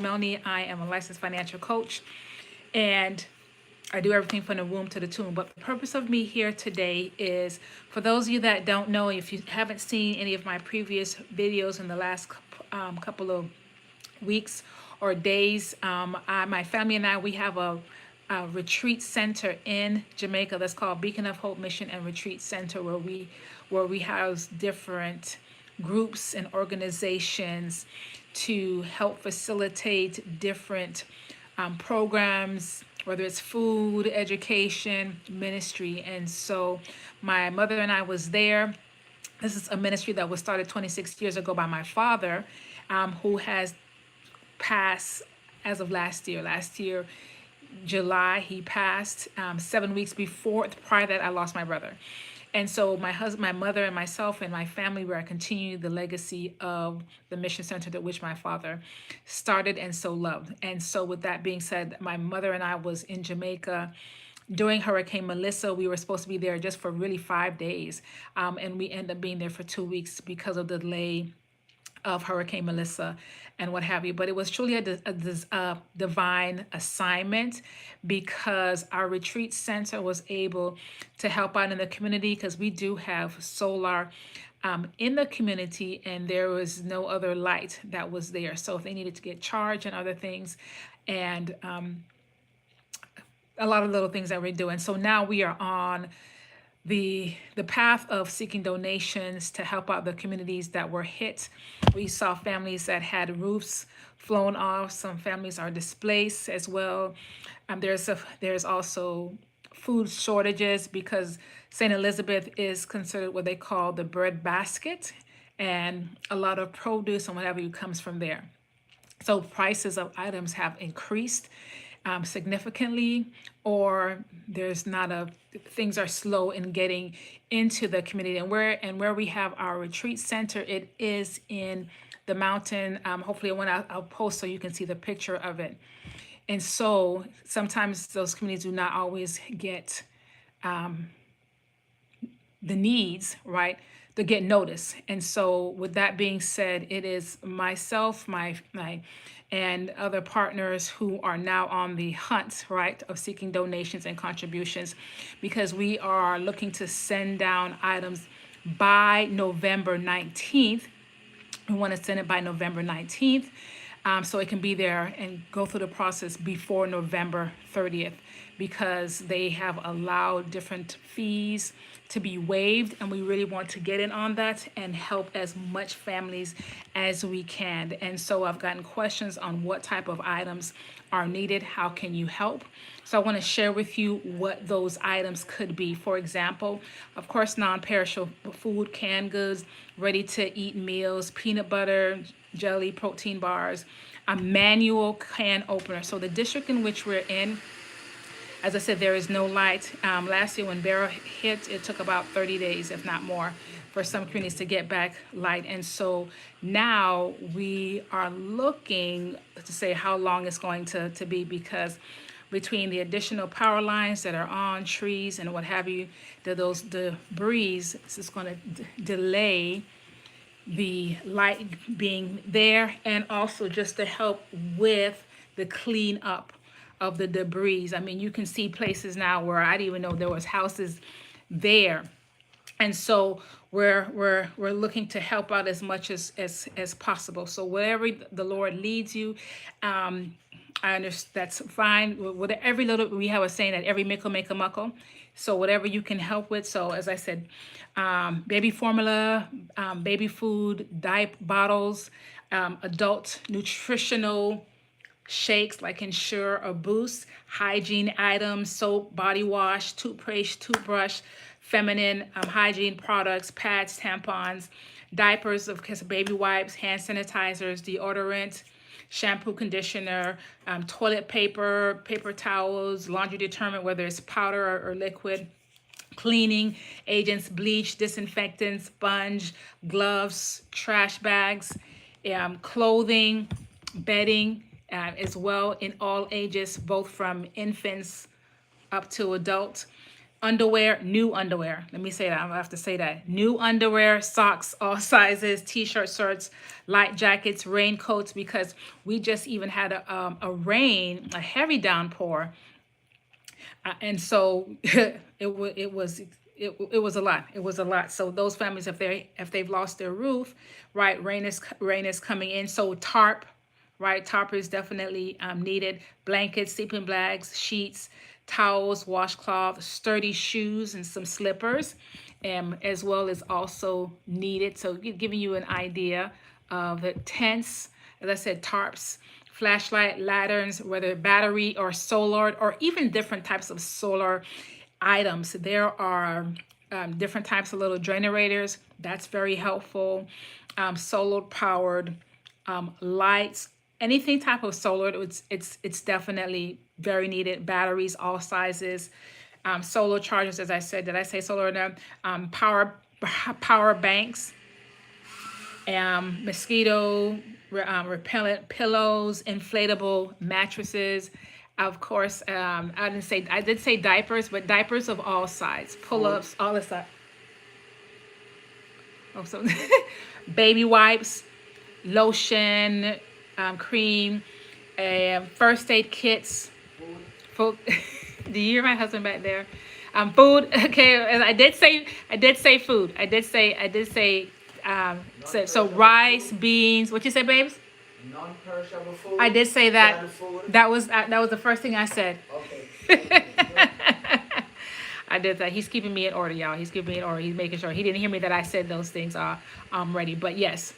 Melanie. I am a licensed financial coach, and I do everything from the womb to the tomb. But the purpose of me here today is for those of you that don't know, if you haven't seen any of my previous videos in the last couple of weeks or days, my family and I, we have a retreat center in Jamaica that's called Beacon of Hope Mission and Retreat Center, where we house different groups and organizations to help facilitate different programs, whether it's food, education, ministry. And so my mother and I was there. This is a ministry that was started 26 years ago by my father, who has passed as of last year. Last year, July, he passed. 7 weeks prior to that, I lost my brother. And so my husband, my mother, and myself and my family were continuing the legacy of the mission center that which my father started and so loved. And so with that being said, my mother and I was in Jamaica during Hurricane Melissa. We were supposed to be there just for really 5 days. And we ended up being there for 2 weeks because of the delay of Hurricane Melissa and what have you. But it was truly a divine assignment, because our retreat center was able to help out in the community, because we do have solar in the community, and there was no other light that was there. So if they needed to get charged and other things, and a lot of little things that we're doing. So now we are on the path of seeking donations to help out the communities that were hit. We saw families that had roofs flown off. Some families are displaced as well. There's also food shortages, because St. Elizabeth is considered what they call the bread basket, and a lot of produce and whatever comes from there. So prices of items have increased significantly, or there's not a things are slow in getting into the community. And where we have our retreat center, it is in the mountain. Hopefully, when I'll post so you can see the picture of it. And so sometimes those communities do not always get the needs, right, to get notice. And so with that being said, it is myself, my and other partners who are now on the hunt, right, of seeking donations and contributions, because we are looking to send down items by November 19th. We want to send it by November 19th, so it can be there and go through the process before November 30th, because they have allowed different fees to be waived, and we really want to get in on that and help as much families as we can. And so I've gotten questions on what type of items are needed, how can you help? So I want to share with you what those items could be. For example, of course, non-perishable food, canned goods, ready-to-eat meals, peanut butter, jelly, protein bars, a manual can opener. So the district in which we're in, as I said, there is no light. Last year when Beryl hit, it took about 30 days, if not more, for some communities to get back light. And so now we are looking to say how long it's going to be, because between the additional power lines that are on trees and what have you, those debris is going to delay the light being there, and also just to help with the clean up of the debris. I mean, you can see places now where I didn't even know there was houses there. And so we're looking to help out as much as possible. So whatever the Lord leads you, I understand that's fine. With every little, we have a saying that every mickle make a muckle. So whatever you can help with. So as I said, baby formula, baby food, diaper bottles, adult nutritional shakes like Ensure or Boost, hygiene items, soap, body wash, toothbrush, feminine hygiene products, pads, tampons, diapers, of course, baby wipes, hand sanitizers, deodorant, shampoo, conditioner, toilet paper, paper towels, laundry detergent, whether it's powder or liquid, cleaning agents, bleach, disinfectants, sponge, gloves, trash bags, clothing, bedding, as well in all ages, both from infants up to adult. underwear, new underwear. Let me say that. I'm gonna have to say that. New underwear, socks, all sizes, t-shirts, shirts, light jackets, raincoats, because we just even had a heavy downpour, and so it was a lot. It was a lot. So those families, if they've lost their roof, right, rain is coming in. So tarp, right, tarp is definitely needed. Blankets, sleeping bags, sheets, towels, washcloth, sturdy shoes, and some slippers, as well as also needed. So giving you an idea of the tents, as I said, tarps, flashlight, lanterns, whether battery or solar, or even different types of solar items. There are different types of little generators. That's very helpful. Solar powered lights, anything type of solar. It's definitely very needed. Batteries, all sizes. Solar chargers, as I said. Did I say solar? No. Power banks, mosquito repellent pillows, inflatable mattresses. Of course, I did say diapers, but diapers of all sizes, pull-ups, all this stuff. Oh, so baby wipes, lotion, cream, first aid kits. Food. Do you hear my husband back there? Food. Okay, and I did say food. So rice, beans. What you say, babes? Non-perishable food. I did say that. Canned food. That was the first thing I said. Okay. I did that. He's keeping me in order, y'all. He's keeping me in order. He's making sure he didn't hear me that I said those things are ready. But yes,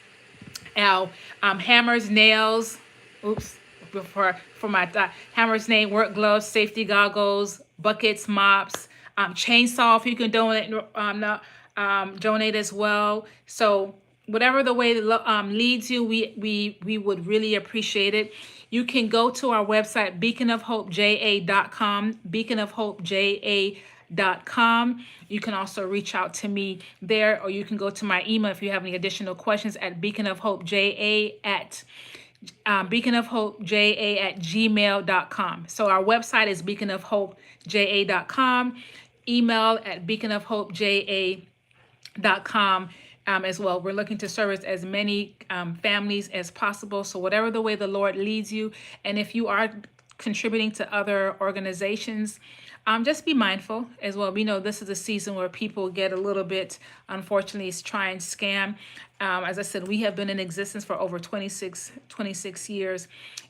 now hammers, nails. Oops. For my hammers, nail, work gloves, safety goggles, buckets, mops, chainsaw. If you can donate, donate as well. So whatever the way leads you, we would really appreciate it. You can go to our website, beaconofhopeja.com, beaconofhopeja.com. You can also reach out to me there, or you can go to my email if you have any additional questions at beaconofhopeja at gmail.com. So our website is beaconofhopeja.com, email at beaconofhopeja.com as well. We're looking to service as many families as possible. So whatever the way the Lord leads you, and if you are contributing to other organizations, just be mindful as well. We know this is a season where people get a little bit, unfortunately, try and scam. As I said, we have been in existence for over 26 years,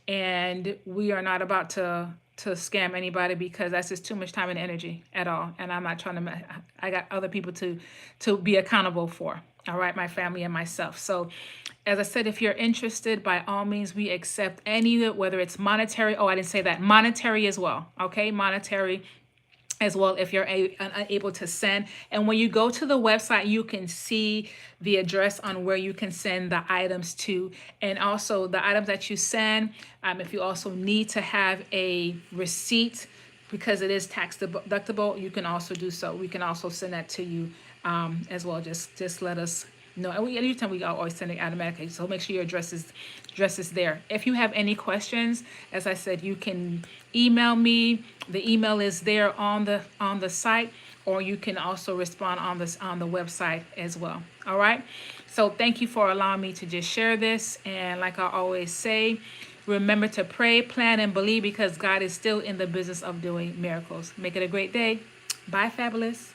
and we are not about to scam anybody, because that's just too much time and energy at all. And I'm not trying to, I got other people to be accountable for. All right, my family and myself. So as I said, if you're interested, by all means, we accept any, whether it's monetary. Oh, I didn't say that. Monetary as well. Okay, monetary as well, if you're unable to send. And when you go to the website, you can see the address on where you can send the items to. And also the items that you send, if you also need to have a receipt, because it is tax deductible, you can also do so. We can also send that to you as well. Just let us know. And anytime we always send it automatically, so make sure your address is there. If you have any questions, as I said, you can email me. The email is there on the site, or you can also respond on the website as well. All right. So thank you for allowing me to just share this. And like I always say, remember to pray, plan, and believe, because God is still in the business of doing miracles. Make it a great day. Bye, fabulous.